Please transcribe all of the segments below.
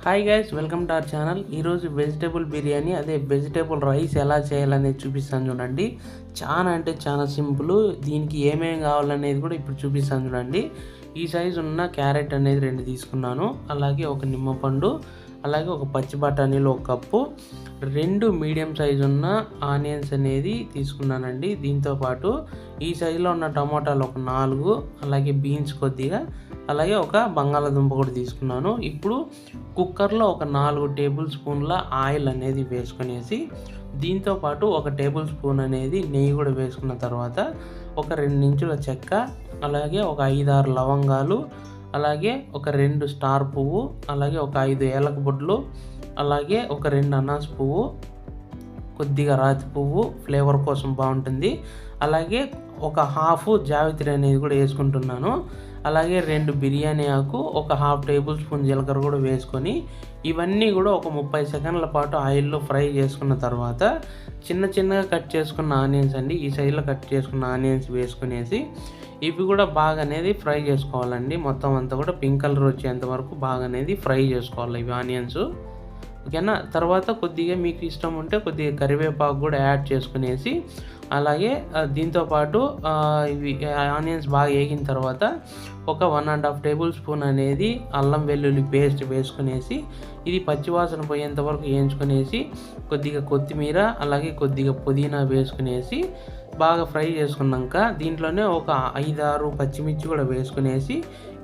Hi guys, welcome to our channel. ఈరోజు vegetable biryani అదే vegetable rice ఎలా చేయాలనేది చూపిస్తాను చూడండి. చాలా అంటే చాలా సింపుల్. దీనికి ఏమేమి కావాలనేది కూడా ఇప్పుడు చూపిస్తాను చూడండి. ఈ సైజు ఉన్న క్యారెట్ అనేది 2 తీసుకున్నాను, అలాగే ఒక నిమ్మపండు, అలాగే ఒక పచ్చి బఠానీలు 1 కప్పు, 2 మీడియం సైజు ఉన్న ఆనియన్స్ అనేది తీసుకున్నానండి. దీంతోపాటు ఈ సైజులో ఉన్న టమాటాలు ఒక 4, అలాగే బీన్స్ కొద్దిగా, అలాగే ఒక బంగాళాదుంప కూడా తీసుకున్నాను. ఇప్పుడు కుక్కర్లో ఒక 4 టేబుల్ స్పూన్ల ఆయిల్ అనేది వేసుకునేసి, దీంతోపాటు 1 టేబుల్ స్పూన్ అనేది నెయ్యి కూడా వేసుకున్న తర్వాత ఒక 2 ఇంచుల చెక్క, అలాగే ఒక 5-6 లవంగాలు, అలాగే ఒక 2 స్టార్ పువ్వు, అలాగే ఒక 5 ఏలక బుడ్లు, అలాగే ఒక 2 అనాస పువ్వు, కొద్దిగా రాతి పువ్వు ఫ్లేవర్ కోసం బాగుంటుంది, అలాగే ఒక హాఫ్ జావిత్రి అనేది కూడా వేసుకుంటున్నాను, అలాగే 2 బిర్యానీ ఆకు, ఒక హాఫ్ టేబుల్ స్పూన్ జీలకర్ర కూడా వేసుకొని ఇవన్నీ కూడా ఒక 30 సెకండ్ల పాటు ఆయిల్లో ఫ్రై చేసుకున్న తర్వాత చిన్నగా కట్ చేసుకున్న ఆనియన్స్ అండి, ఈ సైజులో కట్ చేసుకున్న ఆనియన్స్ వేసుకునేసి ఇవి కూడా బాగా అనేది ఫ్రై చేసుకోవాలండి. మొత్తం అంతా కూడా పింక్ కలర్ వచ్చేంత వరకు బాగా అనేది ఫ్రై చేసుకోవాలి ఇవి ఆనియన్స్, ఓకేనా. తర్వాత కొద్దిగా మీకు ఇష్టం ఉంటే కొద్దిగా కరివేపాకు కూడా యాడ్ చేసుకునేసి, అలాగే దీంతోపాటు ఇవి ఆనియన్స్ బాగా వేగిన తర్వాత ఒక 1.5 టేబుల్ స్పూన్ అనేది అల్లం వెల్లుల్లి పేస్ట్ వేసుకునేసి ఇది పచ్చివాసన పోయేంత వరకు వేయించుకునేసి, కొద్దిగా కొత్తిమీర, అలాగే కొద్దిగా పుదీనా వేసుకునేసి బాగా ఫ్రై చేసుకున్నాక దీంట్లోనే ఒక 5-6 పచ్చిమిర్చి కూడా వేసుకునేసి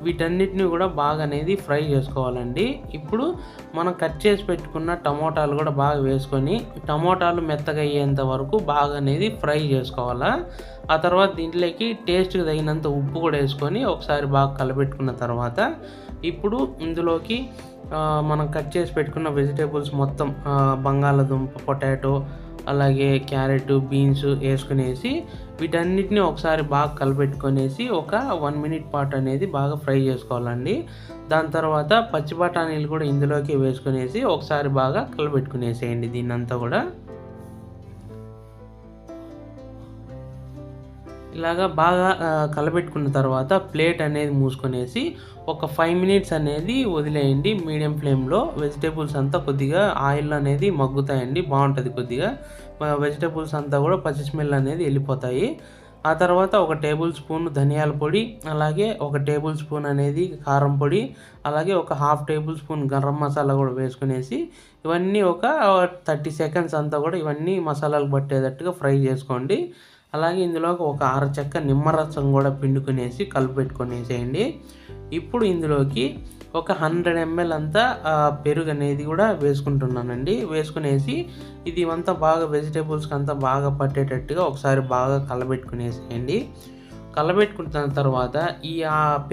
వీటన్నిటిని కూడా బాగా అనేది ఫ్రై చేసుకోవాలండి. ఇప్పుడు మనం కట్ చేసి పెట్టుకున్న టమోటాలు కూడా బాగా వేసుకొని టమోటాలు మెత్తగా అయ్యేంత వరకు బాగా అనేది ఫ్రై చేసుకోవాలా. ఆ తర్వాత దీంట్లోకి టేస్ట్కి తగినంత ఉప్పు కూడా వేసుకొని ఒకసారి బాగా కలపెట్టుకున్న తర్వాత ఇప్పుడు ఇందులోకి మనం కట్ చేసి పెట్టుకున్న వెజిటేబుల్స్ మొత్తం బంగాళాదుంప, పొటాటో, అలాగే క్యారెట్, బీన్స్ వేసుకునేసి వీటన్నిటిని ఒకసారి బాగా కలపెట్టుకునేసి ఒక 1 మినిట్ పాటు అనేది బాగా ఫ్రై చేసుకోవాలండి. దాని తర్వాత పచ్చి బఠానీలు కూడా ఇందులోకి వేసుకునేసి ఒకసారి బాగా కలపెట్టుకునేసేయండి. దీన్నంతా కూడా ఇలాగా బాగా కలపెట్టుకున్న తర్వాత ప్లేట్ అనేది మూసుకొనేసి ఒక 5 మినిట్స్ అనేది వదిలేయండి మీడియం ఫ్లేమ్లో. వెజిటేబుల్స్ అంతా కొద్దిగా ఆయిల్ అనేది మగ్గుతాయండి, బాగుంటుంది. కొద్దిగా వెజిటేబుల్స్ అంతా కూడా పచ్చి స్మెల్ అనేది వెళ్ళిపోతాయి. ఆ తర్వాత 1 టేబుల్ స్పూన్ ధనియాల పొడి, అలాగే 1 టేబుల్ స్పూన్ అనేది కారం పొడి, అలాగే ఒక half table spoon garam masala కూడా వేసుకునేసి ఇవన్నీ ఒక 30 సెకండ్స్ అంతా కూడా ఇవన్నీ మసాలాలు పట్టేటట్టుగా ఫ్రై చేసుకోండి. అలాగే ఇందులోకి ఒక అరచెక్క నిమ్మరసం కూడా పిండుకునేసి కలిపెట్టుకునేసేయండి. ఇప్పుడు ఇందులోకి ఒక 100 ml అంతా పెరుగు అనేది కూడా వేసుకుంటున్నానండి. వేసుకునేసి ఇది అంతా బాగా వెజిటేబుల్స్కి అంతా బాగా పట్టేటట్టుగా ఒకసారి బాగా కలబెట్టుకునేసేయండి. కలబెట్టుకున్న తర్వాత ఈ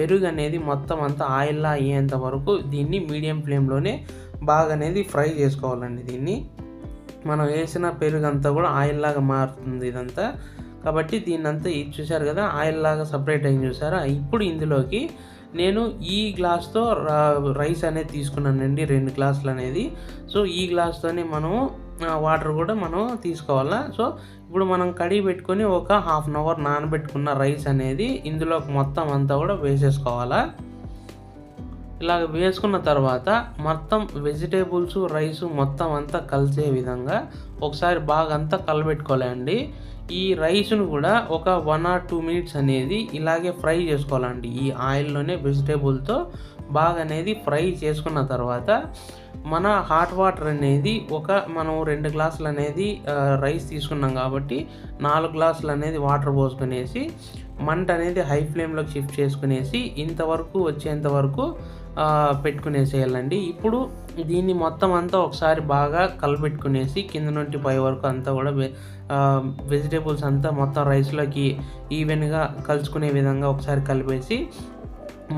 పెరుగు అనేది మొత్తం అంతా ఆయిల్లా అయ్యేంత వరకు దీన్ని మీడియం ఫ్లేమ్లోనే బాగా అనేది ఫ్రై చేసుకోవాలండి. దీన్ని మనం వేసిన పెరుగు అంతా కూడా ఆయిల్ లాగా మారుతుంది ఇదంతా, కాబట్టి దీన్నంతా ఇది చూసారు కదా ఆయిల్ లాగా సపరేట్ అయింది చూసారా. ఇప్పుడు ఇందులోకి నేను ఈ గ్లాస్తో రైస్ అనేది తీసుకున్నానండి, 2 గ్లాసులు అనేది. సో ఈ గ్లాస్తోనే మనం వాటర్ కూడా మనం తీసుకోవాలా. సో ఇప్పుడు మనం కడిగి పెట్టుకొని ఒక హాఫ్ అన్ అవర్ నానబెట్టుకున్న రైస్ అనేది ఇందులోకి మొత్తం అంతా కూడా వేసేసుకోవాలా. ఇలాగ వేసుకున్న తర్వాత మొత్తం వెజిటేబుల్స్, రైస్ మొత్తం అంతా కలిసే విధంగా ఒకసారి బాగా అంతా కలబెట్టుకోవాలండి. ఈ రైస్ను కూడా ఒక 1 or 2 మినిట్స్ అనేది ఇలాగే ఫ్రై చేసుకోవాలండి. ఈ ఆయిల్లోనే వెజిటేబుల్తో బాగా అనేది ఫ్రై చేసుకున్న తర్వాత మన హాట్ వాటర్ అనేది మనం 2 గ్లాసులు అనేది రైస్ తీసుకున్నాం కాబట్టి 4 గ్లాసులు అనేది వాటర్ పోసుకునేసి మంట అనేది హై ఫ్లేమ్లోకి షిఫ్ట్ చేసుకునేసి ఇంతవరకు వచ్చేంత వరకు పెట్టుకునేసేయాలండి. ఇప్పుడు దీన్ని మొత్తం అంతా ఒకసారి బాగా కలపెట్టుకునేసి కింద నుండి పై వరకు అంతా కూడా వెజిటేబుల్స్ అంతా మొత్తం రైస్లోకి ఈవెన్గా కలుసుకునే విధంగా ఒకసారి కలిపేసి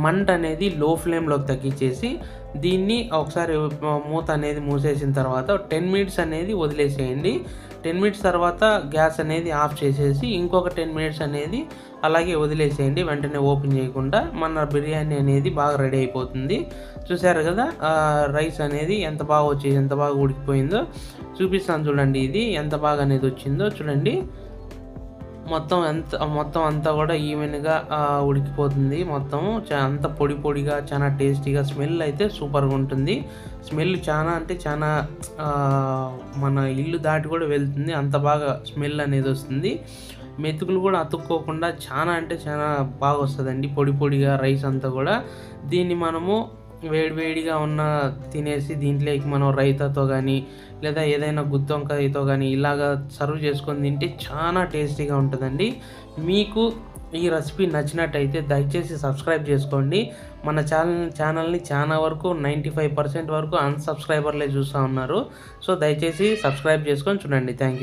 మంట అనేది లో ఫ్లేమ్లోకి తగ్గించేసి దీన్ని ఒకసారి మూత అనేది మూసేసిన తర్వాత 10 మినిట్స్ అనేది వదిలేసేయండి. 10 మినిట్స్ తర్వాత గ్యాస్ అనేది ఆఫ్ చేసేసి ఇంకొక 10 మినిట్స్ అనేది అలాగే వదిలేసేయండి. వెంటనే ఓపెన్ చేయకుండా మన బిర్యానీ అనేది బాగా రెడీ అయిపోతుంది. చూసారు కదా రైస్ అనేది ఎంత బాగా వచ్చేది, ఎంత బాగా ఉడికిపోయిందో చూపిస్తాను చూడండి. ఇది ఎంత బాగా అనేది వచ్చిందో చూడండి. మొత్తం అంతా కూడా ఈవెన్‌గా ఉడికిపోతుంది మొత్తం. అంత పొడి పొడిగా చాలా టేస్టీగా స్మెల్ అయితే సూపర్‌గా ఉంటుంది. స్మెల్ చానా అంటే చానా మన ఇల్లు దాటి కూడా వెళ్తుంది. అంత బాగా స్మెల్ అనేది వస్తుంది. మెతుకులు కూడా అతుక్కోకుండా చానా అంటే చానా బాగొస్తదండి పొడి పొడిగా రైస్ అంతా కూడా. దీన్ని మనము వేడిగా తినేసి దీంట్లోకి మనం రైతాతో గానీ, లేదా ఏదైనా గుత్తొంకాయతో గానీ ఇలాగా సర్వ్ చేసుకొని తింటే చాలా టేస్టీగా ఉంటదండి. మీకు ఈ రెసిపీ నచ్చినట్టయితే దయచేసి సబ్స్క్రైబ్ చేసుకోండి. మన ఛానల్‌ని చాలా వరకు 95% వరకు అన్‌సబ్స్క్రైబర్లే చూస్తా ఉన్నారు. సో, దయచేసి సబ్స్క్రైబ్ చేసుకొని చూడండి. Thank you.